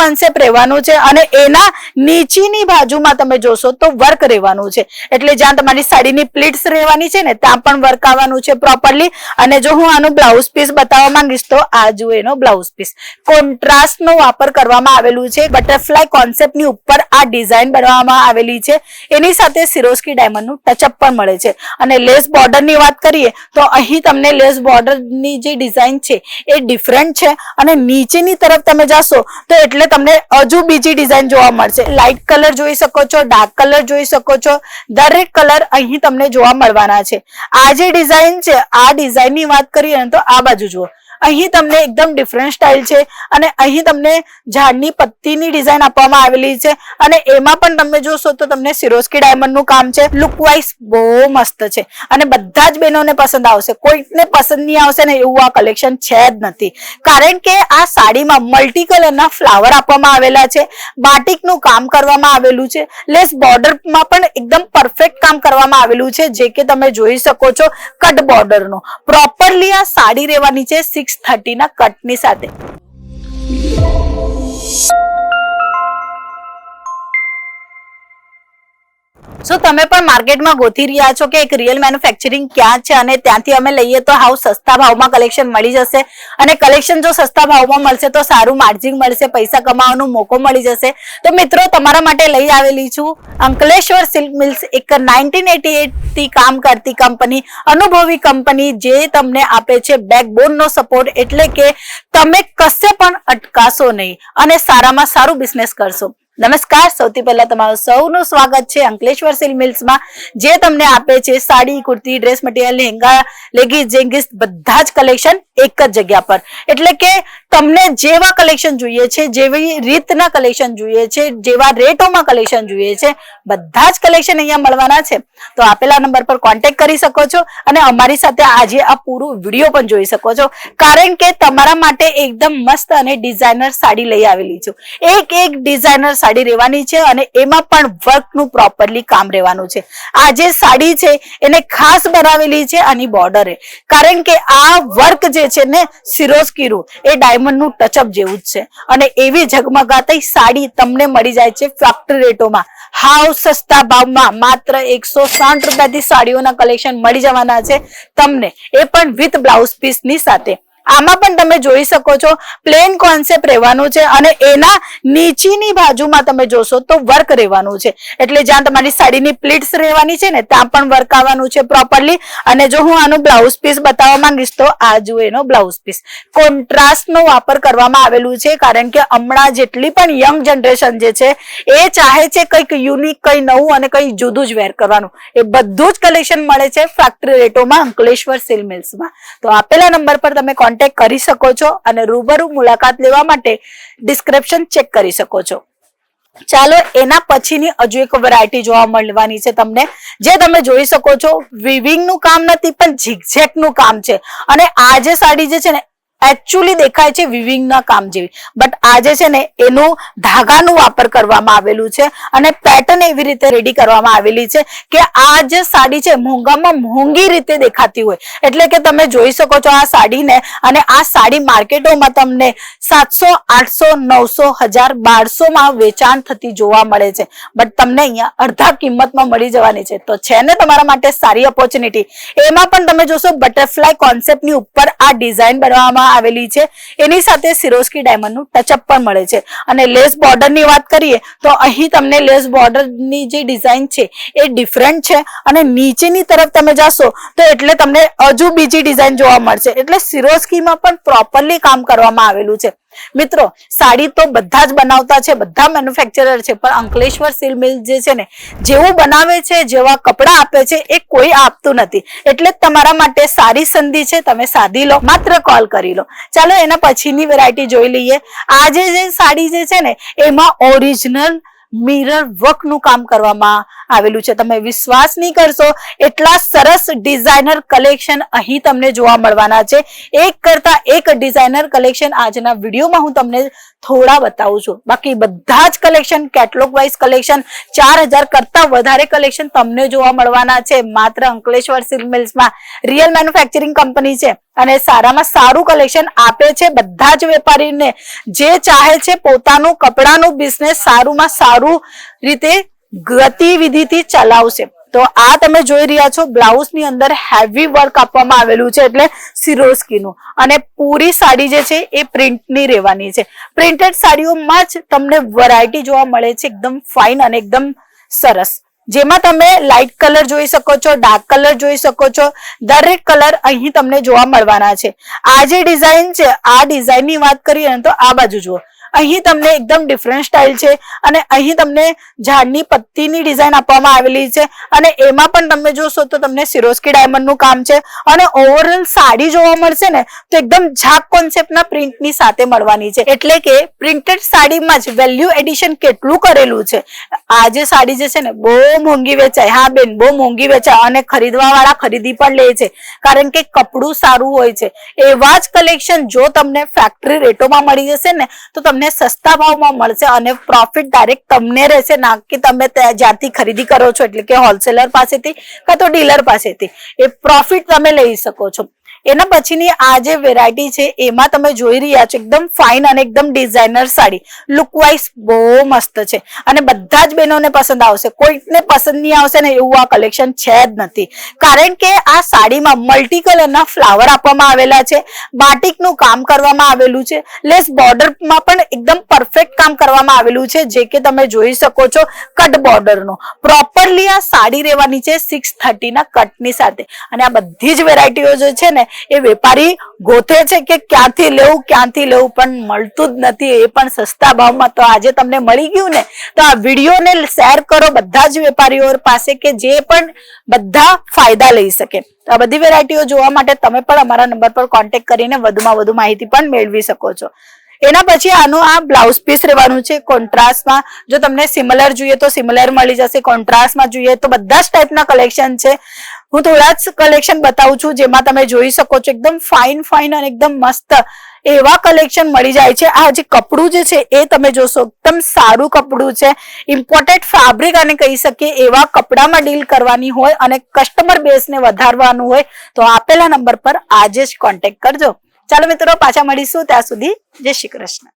Concept રહેવાનું છે અને એના નીચેની બાજુમાં તમે જોશો તો વર્ક રહેવાનું છે, એટલે જ્યાં તમારી સાડીની પ્લીટ્સ રહેવાની છે ને ત્યાં પણ વર્ક આવવાનું છે પ્રોપરલી. અને જો હું આનું બ્લાઉઝ પીસ બતાવવા માંગીશ તો આ જુઓ એનો બ્લાઉઝ પીસ, કોન્ટ્રાસ્ટ નો વાપર કરવામાં આવેલું છે. બટરફ્લાય કોન્સેપ્ટ ની ઉપર આ ડિઝાઇન બનાવવામાં આવેલી છે, એની સાથે સિરોસ્કી ડાયમંડ નું ટચઅપ પણ મળે છે. અને લેસ બોર્ડર ની વાત કરીએ તો અહીં તમને લેસ બોર્ડર ની જે ડિઝાઇન છે એ ડિફરન્ટ છે અને નીચેની તરફ તમે જાશો તો એટલે તમને હજુ બીજી ડિઝાઇન જોવા મળશે. લાઇટ કલર જોઈ શકો છો, ડાર્ક કલર જોઈ શકો છો, દરેક કલર અહીં તમને જોવા મળવાના છે. આ જે ડિઝાઇન છે આ ડિઝાઇન ની વાત કરીએ ને તો આ બાજુ જુઓ, અહીં તમને એકદમ ડિફરન્ટ સ્ટાઇલ છે અને અહીં તમને ઝાડની પત્તીની ડિઝાઇન આપવામાં આવેલી છે અને એમાં પણ તમે જોશો તો તમને સિરોસ્કી ડાયમંડ નું કામ છે. લુક વાઇઝ બહુ મસ્ત છે અને બધા જ બહેનોને પસંદ આવશે, કોઈને પસંદ નહીં આવશે ને એવું આ કલેક્શન છે જ નથી. કારણ કે આ સાડીમાં મલ્ટી કલરના ફ્લાવર આપવામાં આવેલા છે, બાટિકનું કામ કરવામાં આવેલું છે, લેસ બોર્ડરમાં પણ એકદમ પરફેક્ટ કામ કરવામાં આવેલું છે, જે કે તમે જોઈ શકો છો કટ બોર્ડરનો. પ્રોપરલી આ સાડી રહેવાની છે 630 ના કટની સાથે. શું તમે પણ માર્કેટમાં ગોતી રહ્યા છો કે એક રિયલ મેન્યુફેક્ચરિંગ ક્યાં છે અને ત્યાંથી અમે લઈએ તો હાવ સસ્તા ભાવમાં કલેક્શન મળી જશે? અને કલેક્શન જો સસ્તા ભાવમાં મળશે તો સારું માર્જિન મળશે, પૈસા કમાવાનો મોકો મળી જશે. તો મિત્રો તમારા માટે લઈ આવેલી છું અંકલેશ્વર સિલ્ક મિલ્સ, એક 1988 થી કામ કરતી કંપની, અનુભવી કંપની જે તમને આપે છે બેકબોન નો સપોર્ટ, એટલે કે તમે કશે પણ અટકાશો નહીં અને સારામાં સારું બિઝનેસ કરશો. નમસ્કાર, સૌથી પહેલા તમારું સૌનું સ્વાગત છે અંકલેશ્વર સિલ્ક મિલ્સમાં, જે તમને આપે છે sari, kurti, dress material, lehenga, leggings, જેગીસ બધા જ કલેક્શન એક જ જગ્યા પર. એટલે કે તમને જેવા કલેક્શન જોઈએ છે, જેવી રીતના કલેક્શન જોઈએ છે, જેવા રેટોમાં કલેક્શન જોઈએ છે, બધા જ કલેક્શન અહીંયા મળવાના છે. તો આપેલા નંબર પર કોન્ટેક્ટ કરી શકો છો અને અમારી સાથે આજે આ પૂરું વિડીયો પણ જોઈ શકો છો, કારણ કે તમારા માટે એકદમ મસ્ત અને ડિઝાઇનર સાડી લઈ આવેલી છું. એક ડિઝાઇનર સાડી રહેવાની છે અને એમાં પણ વર્કનું પ્રોપરલી કામ રહેવાનું છે. આ જે સાડી છે એને ખાસ બનાવેલી છે આની બોર્ડરે, કારણ કે આ વર્ક જે છે ને સિરોસ્કીનું એ ડાયમંડ નું ટચઅપ જેવું જ છે અને એવી ઝગમગાતી સાડી તમને મળી જાય છે ફેક્ટરી રેટોમાં, હાવ સસ્તા ભાવમાં. માત્ર 160 રૂપિયાથી સાડીઓના કલેક્શન મળી જવાના છે તમને, એ પણ વિથ બ્લાઉઝ પીસ ની સાથે. આમાં પણ તમે જોઈ શકો છો પ્લેન કોન્સેપ્ટ રહેવાનું છે અને એના નીચેની બાજુમાં તમે જોશો તો વર્ક રહેવાનું છે, એટલે જ્યાં તમારી સાડીની પ્લીટ્સ રહેવાની છે ને ત્યાં પણ વર્ક આવવાનું છે પ્રોપરલી. અને જો હું આનું બ્લાઉઝ પીસ બતાવવા માંગીશ તો આ જુઓ એનો બ્લાઉઝ પીસ, કોન્ટ્રાસ્ટ નો વાપર કરવામાં આવેલું છે, કારણ કે હમણાં જેટલી પણ યંગ જનરેશન જે છે એ ચાહે છે કંઈક યુનિક, કંઈ નવું અને કંઈ જુદું જ વેર કરવાનું. એ બધું જ કલેક્શન મળે છે ફેક્ટરી રેટોમાં અંકલેશ્વર સિલ્ક મિલ્સમાં. તો આપેલા નંબર પર તમે કોન્ટેક્ટ કરી શકો છો અને રૂબરૂ મુલાકાત લેવા માટે ડિસ્ક્રિપ્શન ચેક કરી શકો છો. ચાલો એના પછીની હજુ એક વેરાયટી જોવા મળવાની છે તમને, જે તમે જોઈ શકો છો વિવિંગ નું કામ નથી પણ ઝિગઝેગ નું કામ છે. અને આ જે સાડી જે છે ને એકચ્યુઅલી દેખાય છે વિવિંગ ના કામ જેવી, બટ આ જે છે ને એનું ધાગાનું વાપર કરવામાં આવેલું છે અને પેટર્ન એવી રીતે રેડી કરવામાં આવેલી છે કે આ જે સાડી છે મોંઘામાં મોંઘી રીતે દેખાતી હોય. એટલે કે તમે જોઈ શકો છો આ સાડીને, અને આ સાડી માર્કેટોમાં તમને 700, 800, 900, 1000, 1200 માં વેચાણ થતી જોવા મળે છે, બટ તમને અહીંયા અડધા કિંમતમાં મળી જવાની છે. તો છે ને તમારા માટે સારી ઓપોર્ચ્યુનિટી. એમાં પણ તમે જોશો બટરફ્લાય કોન્સેપ્ટની ઉપર આ ડિઝાઇન બનાવવામાં આવેલી છે, એની સાથે સિરોસ્કી ડાયમંડ નું ટચઅપ પણ મળે છે. અને લેસ બોર્ડર ની વાત કરીએ તો અહીં તમને લેસ બોર્ડર ની જે ડિઝાઇન છે એ ડિફરન્ટ છે અને નીચેની તરફ તમે જાશો તો એટલે તમને હજુ બીજી ડિઝાઇન જોવા મળશે. એટલે સિરોસ્કીમાં પણ પ્રોપરલી કામ કરવામાં આવેલું છે. મિત્રો સાડી તો બધા જ બનાવતા છે, બધા મેન્યુફેક્ચરર છે, પણ અંકલેશ્વર સિલ્ક મિલ જે છે ને જેવું બનાવે છે, જેવા કપડા આપે છે એ કોઈ આપતું નથી. એટલે તમારા માટે સારી સંધિ છે, તમે સાધી લો, માત્ર કોલ કરી લો. ચાલો એના પછીની વેરાયટી જોઈ લઈએ. આ જે સાડી જે છે ને એમાં ઓરિજિનલ મિરર વર્ક નું કામ કરવામાં આવેલું છે. તમે વિશ્વાસ નહીં કરશો એટલા સરસ ડિઝાઇનર કલેક્શન અહીં તમને જોવા મળવાના છે. એક કરતા એક ડિઝાઇનર કલેક્શન આજના વિડીયોમાં હું તમને થોડા બતાવું છું. બાકી બધા જ કલેક્શન કેટલોગ વાઇઝ કલેક્શન 4000 કરતા વધારે કલેક્શન તમને જોવા મળવાના છે માત્ર અંકલેશ્વર સિલ્ક મિલ્સમાં. રિયલ મેન્યુફેક્ચરિંગ કંપની છે અને સારામાં સારું કલેક્શન આપે છે બધા જ વેપારીને જે ચાહે છે પોતાનું કપડાનું બિઝનેસ સારુંમાં સારું રીતે ગતિવિધિથી ચલાવશે. તો આ તમે જોઈ રહ્યા છો બ્લાઉઝ ની અંદર હેવી વર્ક આપવામાં આવેલું છે એટલે સિરોસ્કીનું, અને પૂરી સાડી જે છે એ પ્રિન્ટની રહેવાની છે. પ્રિન્ટેડ સાડીઓમાં જ તમને વેરાયટી જોવા મળે છે, એકદમ ફાઇન અને એકદમ સરસ, જેમાં તમે લાઇટ કલર જોઈ શકો છો, ડાર્ક કલર જોઈ શકો છો, દરેક કલર અહીં તમને જોવા મળવાના છે. આ જે ડિઝાઇન છે આ ડિઝાઇનની વાત કરીએ ને તો આ બાજુ જુઓ, અહીં તમને એકદમ ડિફરન્ટ સ્ટાઇલ છે અને અહીં તમને ઝાડની પત્તીની ડિઝાઇન આપવામાં આવેલી છે અને એમાં પણ તમે જોશો તો તમને સિરોસ્કી ડાયમંડનું કામ છે અને ઓવરઓલ સાડી જોવા મળશે ને તો એકદમ ઝાક કોન્સેપ્ટના પ્રિન્ટની સાથે મળવાની છે. એટલે કે પ્રિન્ટેડ સાડીમાં જ વેલ્યુ એડિશન કેટલું કરેલું છે. આ જે સાડી જે છે ને બહુ મોંઘી વેચાય, હા બેન બહુ મોંઘી વેચાય અને ખરીદવા વાળા ખરીદી પણ લે છે કારણ કે કપડું સારું હોય છે. એવા જ કલેક્શન જો તમને ફેક્ટરી રેટોમાં મળી જશે ને તો તમને સસ્તા ભાવમાં મળશે અને પ્રોફિટ ડાયરેક્ટ તમને રહેશે, ના કે તમે જ્યાંથી ખરીદી કરો છો એટલે કે હોલસેલર પાસેથી કાં તો ડીલર પાસેથી એ પ્રોફિટ તમે લઈ શકો છો. એના પછીની આ જે વેરાયટી છે એમાં તમે જોઈ રહ્યા છો એકદમ ફાઇન અને એકદમ ડિઝાઇનર સાડી, લુક વાઇઝ બહુ મસ્ત છે અને બધા જ બહેનોને પસંદ આવશે. કોઈને પસંદ નહીં આવશે ને એવું આ કલેક્શન છે જ નથી, કારણ કે આ સાડીમાં મલ્ટી કલરના ફ્લાવર આપવામાં આવેલા છે, બાટિકનું કામ કરવામાં આવેલું છે, લેસ બોર્ડરમાં પણ એકદમ પરફેક્ટ કામ કરવામાં આવેલું છે જે કે તમે જોઈ શકો છો કટ બોર્ડરનું. પ્રોપરલી આ સાડી રહેવાની છે 630 ના કટની સાથે. અને આ બધી જ વેરાયટીઓ જે છે ને એ વેપારી ગોતે છે કે ક્યાંથી લેવું પણ મળતું જ નથી, એ પણ સસ્તા ભાવમાં. તો આજે તમને મળી ગયું ને તો આ વિડીયોને શેર કરો બધા જ વેપારીઓ પાસે કે જે પણ બધા ફાયદા લઈ શકે. આ બધી વેરાયટીઓ જોવા માટે તમે પણ અમારા નંબર પર કોન્ટેક્ટ કરીને વધુમાં વધુ માહિતી પણ મેળવી શકો છો. એના પછી આનું આ બ્લાઉઝ પીસ રહેવાનું છે કોન્ટ્રાસ્ટમાં. જો તમને સિમિલર જોઈએ તો સિમિલર મળી જશે, કોન્ટ્રાસ્ટમાં જોઈએ તો બધા જ ટાઈપના કલેક્શન છે. હું થોડા જ કલેક્શન બતાવું છું જેમાં તમે જોઈ શકો છો એકદમ ફાઇન અને એકદમ મસ્ત એવા કલેક્શન મળી જાય છે. આ જે કપડું જે છે એ તમે જોશો એકદમ સારું કપડું છે, ઇમ્પોર્ટેડ ફેબ્રિક અને કહી શકીએ એવા કપડામાં ડીલ કરવાની હોય અને કસ્ટમર બેઝને વધારવાનું હોય તો આપેલા નંબર પર આજે જ કોન્ટેક્ટ કરજો. ચાલો મિત્રો પાછા મળીશું, ત્યાં સુધી જય શ્રી કૃષ્ણ.